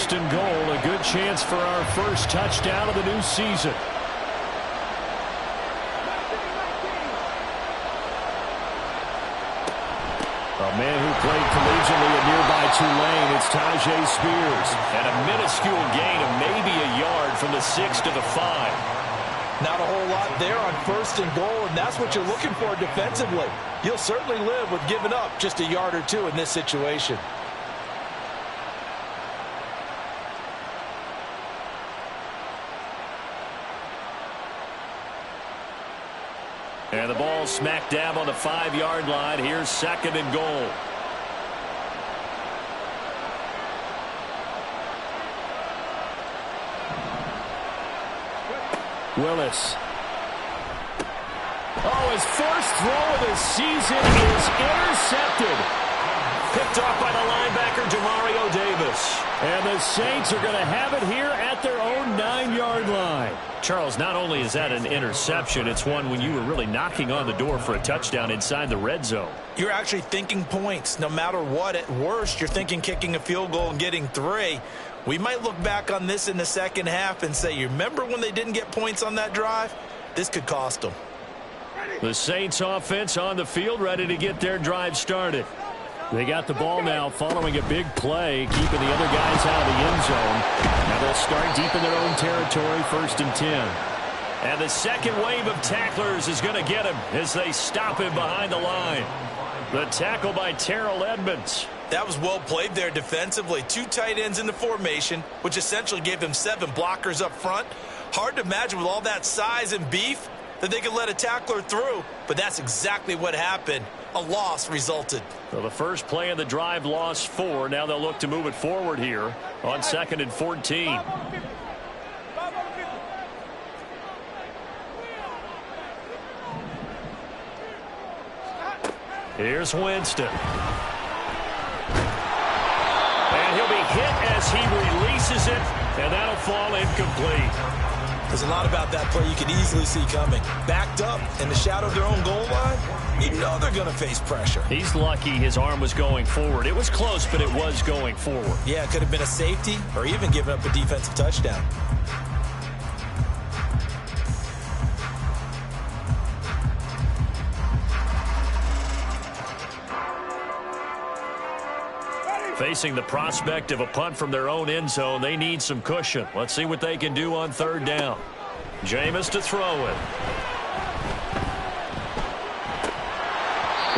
first and goal. A good chance for our first touchdown of the new season. A man who played collegiately at nearby Tulane, it's Tajay Spears. And a minuscule gain of maybe a yard from the 6 to the 5. Not a whole lot there on first and goal, and that's what you're looking for defensively. You'll certainly live with giving up just a yard or two in this situation. And the ball smack dab on the 5-yard line. Here's second and goal. Willis. Oh, his first throw of the season is intercepted. Picked off by the linebacker, Demario Davis. And the Saints are going to have it here at their own 9-yard line. Charles, not only is that an interception, it's one when you were really knocking on the door for a touchdown inside the red zone. You're actually thinking points. No matter what, at worst, you're thinking kicking a field goal and getting 3. We might look back on this in the second half and say, you remember when they didn't get points on that drive? This could cost them. The Saints offense on the field, ready to get their drive started. They got the ball now following a big play, keeping the other guys out of the end zone. Now they'll start deep in their own territory, 1st and 10. And the second wave of tacklers is going to get him as they stop him behind the line. The tackle by Terrell Edmonds. That was well played there defensively. 2 tight ends in the formation, which essentially gave them 7 blockers up front. Hard to imagine with all that size and beef that they could let a tackler through, but that's exactly what happened. A loss resulted. So the first play of the drive lost 4. Now they'll look to move it forward here on 2nd and 14. Here's Winston. And he'll be hit as he releases it, and that'll fall incomplete. There's a lot about that play you can easily see coming. Backed up in the shadow of their own goal line, you know they're going to face pressure. He's lucky his arm was going forward. It was close, but it was going forward. Yeah, it could have been a safety or even given up a defensive touchdown. Facing the prospect of a punt from their own end zone, they need some cushion. Let's see what they can do on 3rd down. Jameis to throw it.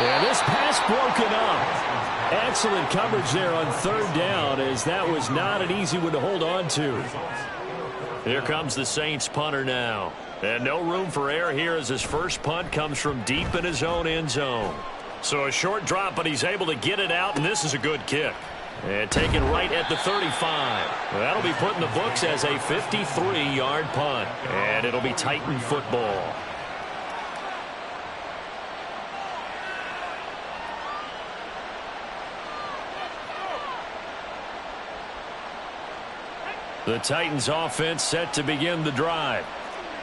And this pass broken up. Excellent coverage there on 3rd down, as that was not an easy one to hold on to. Here comes the Saints punter now. And no room for error here as his first punt comes from deep in his own end zone. So a short drop, but he's able to get it out, and this is a good kick. And taken right at the 35. That'll be put in the books as a 53-yard punt. And it'll be Titan football. The Titans offense set to begin the drive.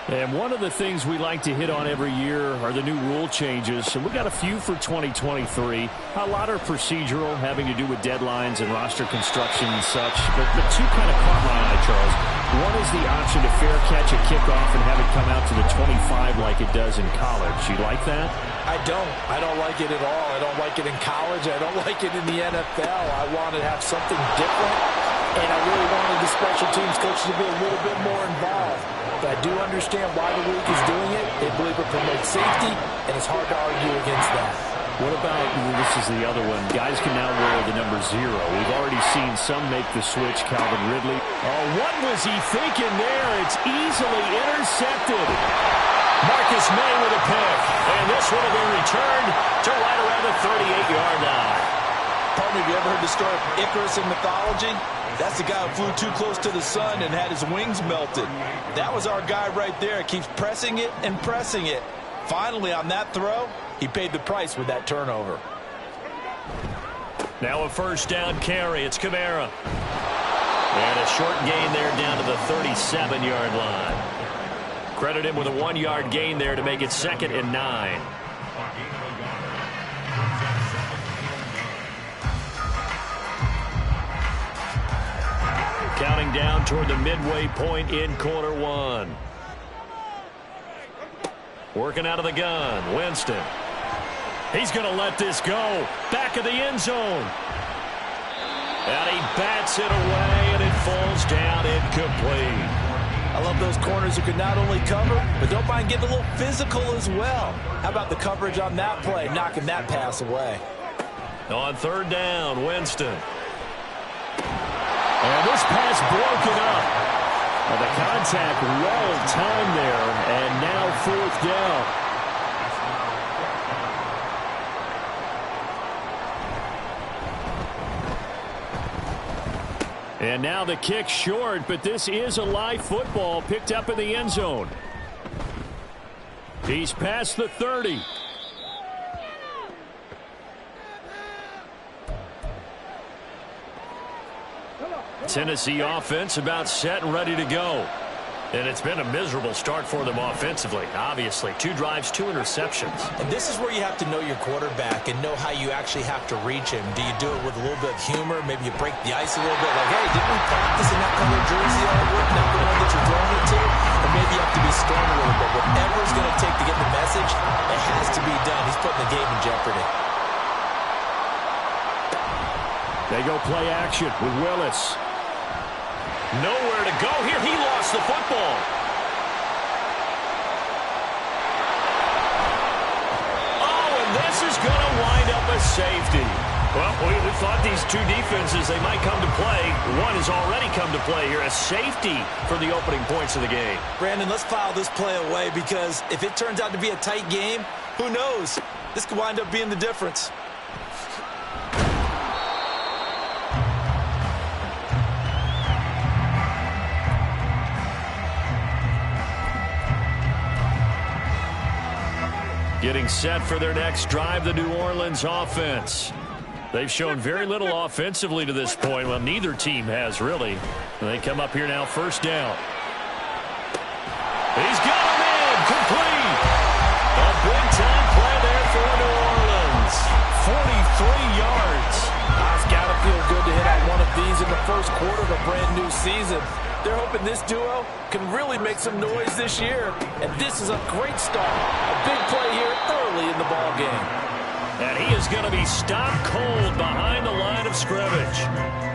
And one of the things we like to hit on every year are the new rule changes. So we got a few for 2023. A lot are procedural, having to do with deadlines and roster construction and such. But the 2 kind of caught my eye, Charles. One is the option to fair catch a kickoff and have it come out to the 25 like it does in college. You like that? I don't. I don't like it at all. I don't like it in college. I don't like it in the NFL. I want to have something different. And I really wanted the special teams coaches to be a little bit more involved. But I do understand why the league is doing it. They believe it promotes safety, and it's hard to argue against that. What about, this is the other one, guys can now wear the number 0. We've already seen some make the switch, Calvin Ridley. Oh, what was he thinking there? It's easily intercepted. Marcus May with a pick. And this one will be returned to right around the 38-yard line. Partner, have you ever heard the story of Icarus in mythology? That's the guy who flew too close to the sun and had his wings melted. That was our guy right there. Keeps pressing it and pressing it. Finally, on that throw, he paid the price with that turnover. Now a first down carry. It's Kamara. And a short gain there down to the 37-yard line. Credit him with a 1-yard gain there to make it 2nd and 9. Counting down toward the midway point in quarter one. Working out of the gun, Winston. He's going to let this go. Back of the end zone. And he bats it away, and it falls down incomplete. I love those corners who can not only cover, but don't mind getting a little physical as well. How about the coverage on that play, knocking that pass away? On third down, Winston. And this pass broken up. And the contact well timed there, and now fourth down. And now the kick short, but this is a live football picked up in the end zone. He's past the 30. Tennessee offense about set and ready to go. And it's been a miserable start for them offensively, obviously. 2 drives, 2 interceptions. And this is where you have to know your quarterback and know how you actually have to reach him. Do you do it with a little bit of humor? Maybe you break the ice a little bit, like, hey, didn't we practice in that color jersey all week, not the one that you're throwing it to? Or maybe you have to be stern a little bit. Whatever it's going to take to get the message, it has to be done. He's putting the game in jeopardy. They go play action with Willis. Nowhere to go here. He lost the football. Oh, and this is going to wind up a safety. Well, we thought these two defenses, they might come to play. One has already come to play here. A safety for the opening points of the game. Brandon, let's file this play away because if it turns out to be a tight game, who knows? This could wind up being the difference. Getting set for their next drive, the New Orleans offense. They've shown very little offensively to this point. Well, neither team has, really. They come up here now, first down. He's got him in, complete. A big-time play there for New Orleans. 43 yards. It's got to feel good to hit on one of these in the first quarter of a brand-new season. They're hoping this duo can really make some noise this year. And this is a great start. A big play here early in the ball game. And he is going to be stopped cold behind the line of scrimmage.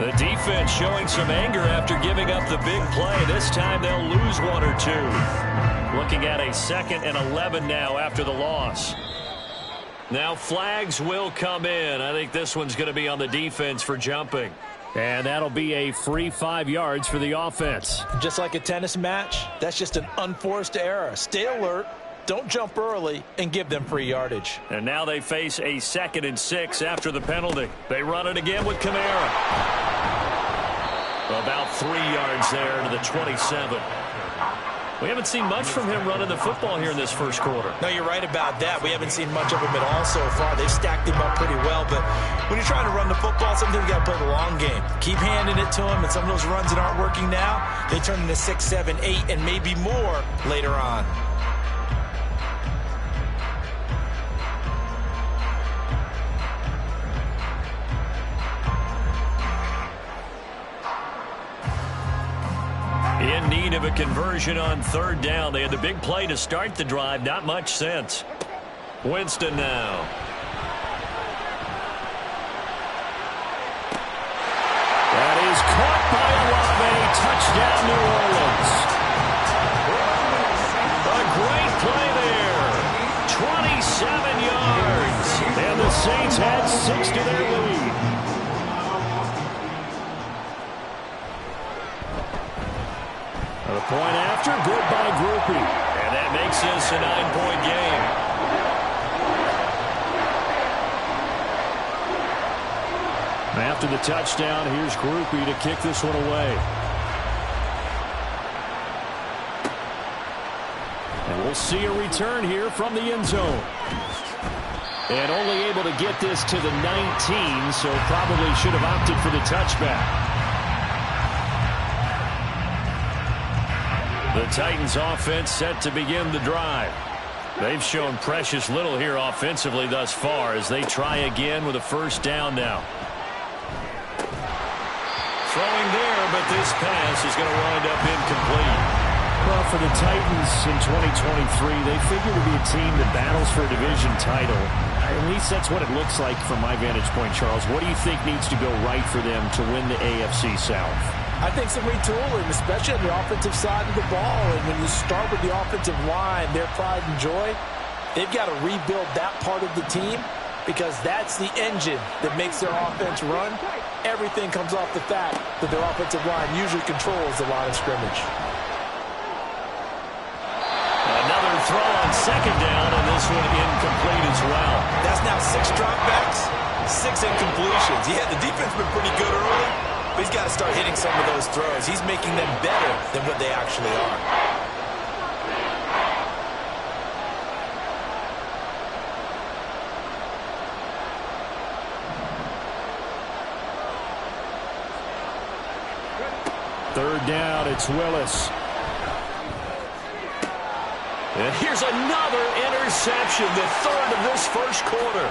The defense showing some anger after giving up the big play. This time they'll lose 1 or 2. Looking at a 2nd and 11 now after the loss. Now flags will come in. I think this one's going to be on the defense for jumping. And that'll be a free 5 yards for the offense. Just like a tennis match, that's just an unforced error. Stay alert, don't jump early, and give them free yardage. And now they face a 2nd and 6 after the penalty. They run it again with Kamara. About 3 yards there to the 27. We haven't seen much from him running the football here in this first quarter. No, you're right about that. We haven't seen much of him at all so far. They've stacked him up pretty well, but when you're trying to run the football, sometimes you got to play the long game. Keep handing it to him, and some of those runs that aren't working now, they turn into 6, 7, 8, and maybe more later on. In need of a conversion on third down. They had the big play to start the drive. Not much sense. Winston now. That is caught by Olave. Touchdown, New Orleans. A great play there. 27 yards. And the Saints had 6 to their lead. The point after, good by Groupie. And that makes this a 9-point game. After the touchdown, here's Groupie to kick this one away. And we'll see a return here from the end zone. And only able to get this to the 19, so probably should have opted for the touchback. The Titans offense set to begin the drive. They've shown precious little here offensively thus far as they try again with a first down now. throwing there, but this pass is going to wind up incomplete. Well, for the Titans in 2023, they figure to be a team that battles for a division title. At least that's what it looks like from my vantage point, Charles. What do you think needs to go right for them to win the AFC South? I think some retooling, especially on the offensive side of the ball. And when you start with the offensive line, their pride and joy, they've got to rebuild that part of the team because that's the engine that makes their offense run. Everything comes off the fact that their offensive line usually controls the line of scrimmage. Another throw on second down, and this one incomplete as well. That's now 6 dropbacks, 6 incompletions. Yeah, the defense been pretty good early, but he's got to start hitting some of those throws. He's making them better than what they actually are. Third down, it's Willis. And here's another interception, the third of this first quarter.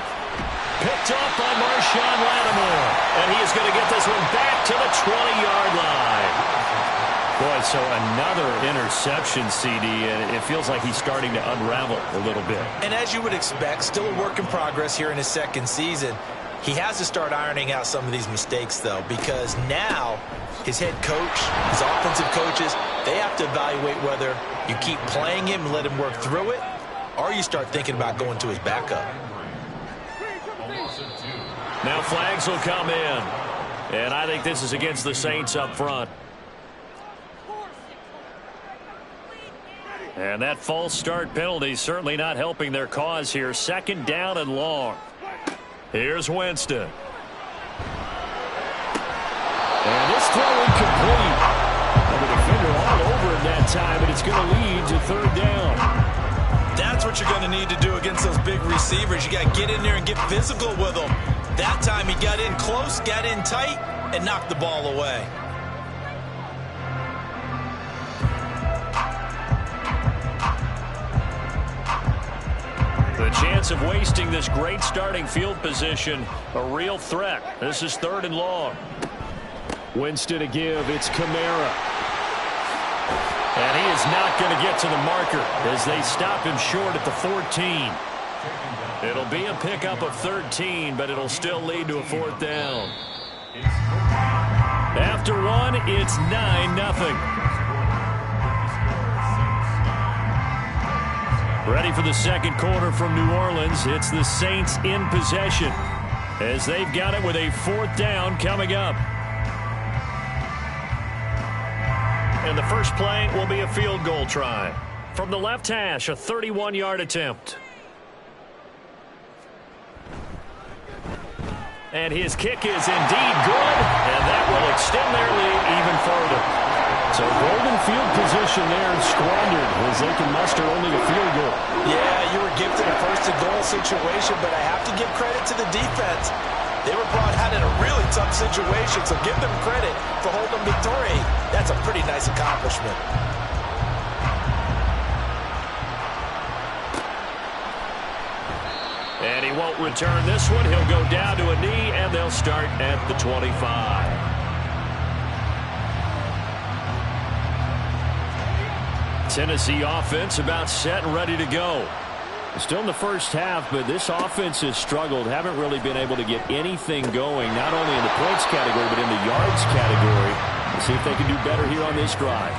Picked up by Marshawn Lattimore. And he is going to get this one back to the 20-yard line. Boy, so another interception, CD, and it feels like he's starting to unravel a little bit. And as you would expect, still a work in progress here in his second season. He has to start ironing out some of these mistakes, though, because now his head coach, his offensive coaches, they have to evaluate whether you keep playing him and let him work through it, or you start thinking about going to his backup. Now flags will come in, and I think this is against the Saints up front. And that false start penalty certainly not helping their cause here. Second down and long. Here's Winston. And this throw incomplete. And the defender all over him that time, but it's going to lead to third down. That's what you're going to need to do against those big receivers. You got to get in there and get physical with them. That time he got in close, got in tight, and knocked the ball away. The chance of wasting this great starting field position, a real threat. This is third and long. Winston to give, it's Kamara. And he is not going to get to the marker as they stop him short at the 14. It'll be a pickup of 13, but it'll still lead to a fourth down. After one, it's 9-0. Ready for the second quarter from New Orleans. It's the Saints in possession as they've got it with a fourth down coming up. And the first play will be a field goal try. From the left hash, a 31-yard attempt. And his kick is indeed good, and that will extend their lead even further. So golden field position there squandered as they can muster only a field goal. Yeah, you were gifted a first-and-goal situation, but I have to give credit to the defense. They were brought out in a really tough situation, so give them credit for holding them to 3. That's a pretty nice accomplishment. And he won't return this one. He'll go down to a knee, and they'll start at the 25. Tennessee offense about set and ready to go. Still in the first half, but this offense has struggled. Haven't really been able to get anything going, not only in the points category, but in the yards category. Let's see if they can do better here on this drive.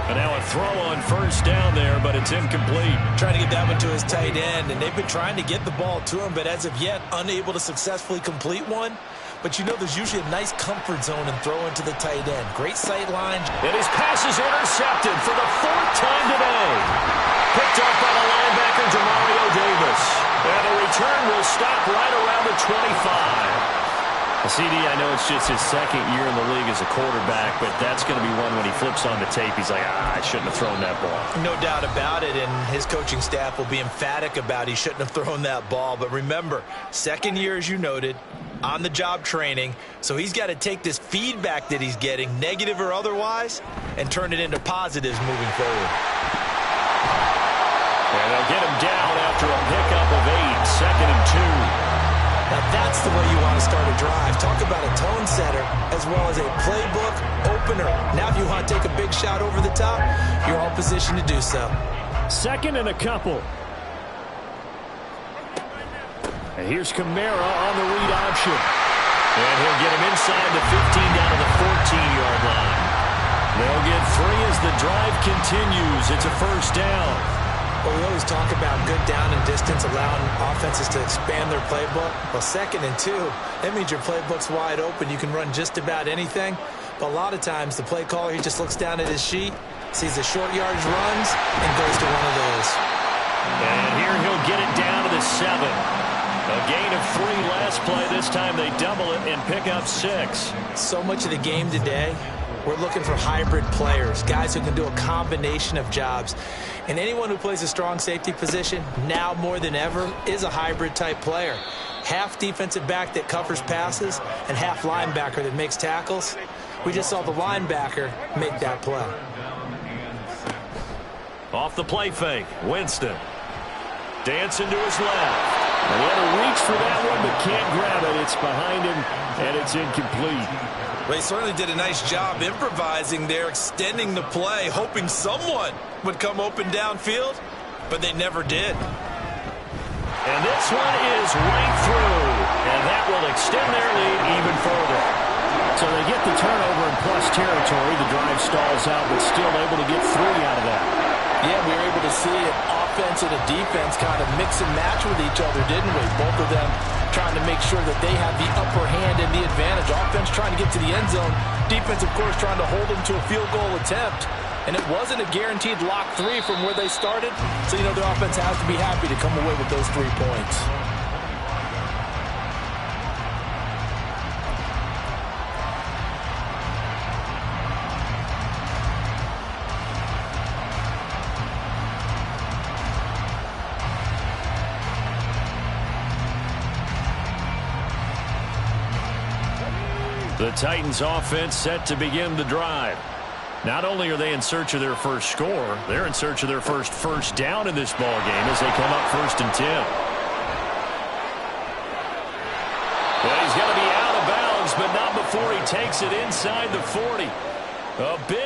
And now a throw on first down there, but it's incomplete. Trying to get that one to his tight end, and they've been trying to get the ball to him, but as of yet, unable to successfully complete one. But you know there's usually a nice comfort zone in throwing to the tight end. Great sight line. And his pass is intercepted for the 4th time today. Picked up by the linebacker, Demario Davis. And the return will stop right around the 25. CD, I know it's just his second year in the league as a quarterback, but that's going to be one when he flips on the tape. He's like, I shouldn't have thrown that ball. No doubt about it, and his coaching staff will be emphatic about he shouldn't have thrown that ball. But remember, second year, as you noted, on-the-job training, so he's got to take this feedback that he's getting, negative or otherwise, and turn it into positives moving forward. And they'll get him down after a pickup of 8, 2nd and 2. Now that's the way you want to start a drive. Talk about a tone setter as well as a playbook opener. Now if you want to take a big shot over the top, you're all positioned to do so. Second and a couple. And here's Kamara on the read option. And he'll get him inside the 15 down to the 14-yard line. They'll get 3 as the drive continues. It's a first down. Well, we always talk about good down and distance, allowing offenses to expand their playbook. Well, 2nd and 2, that means your playbook's wide open. You can run just about anything. But a lot of times, the play caller, he just looks down at his sheet, sees the short yardage runs, and goes to one of those. And here he'll get it down to the 7. A gain of 3 last play. This time they double it and pick up 6. So much of the game today, we're looking for hybrid players, guys who can do a combination of jobs. And anyone who plays a strong safety position, now more than ever, is a hybrid-type player. Half defensive back that covers passes and half linebacker that makes tackles. We just saw the linebacker make that play. Off the play fake, Winston. Dancing to his left. And he had to reach for that one, but can't grab it. It's behind him, and it's incomplete. Well, he certainly did a nice job improvising there, extending the play, hoping someone would come open downfield, but they never did. And this one is right through, and that will extend their lead even further. So they get the turnover in plus territory. The drive stalls out, but still able to get 3 out of that. Yeah, we were able to see an offense and a defense kind of mix and match with each other, didn't we? Both of them trying to make sure that they have the upper hand and the advantage. Offense trying to get to the end zone. Defense, of course, trying to hold them to a field goal attempt. And it wasn't a guaranteed lock 3 from where they started. So, you know, their offense has to be happy to come away with those 3 points. The Titans offense set to begin the drive. Not only are they in search of their first score, they're in search of their first down in this ball game as they come up 1st and 10. Well, he's going to be out of bounds, but not before he takes it inside the 40. A big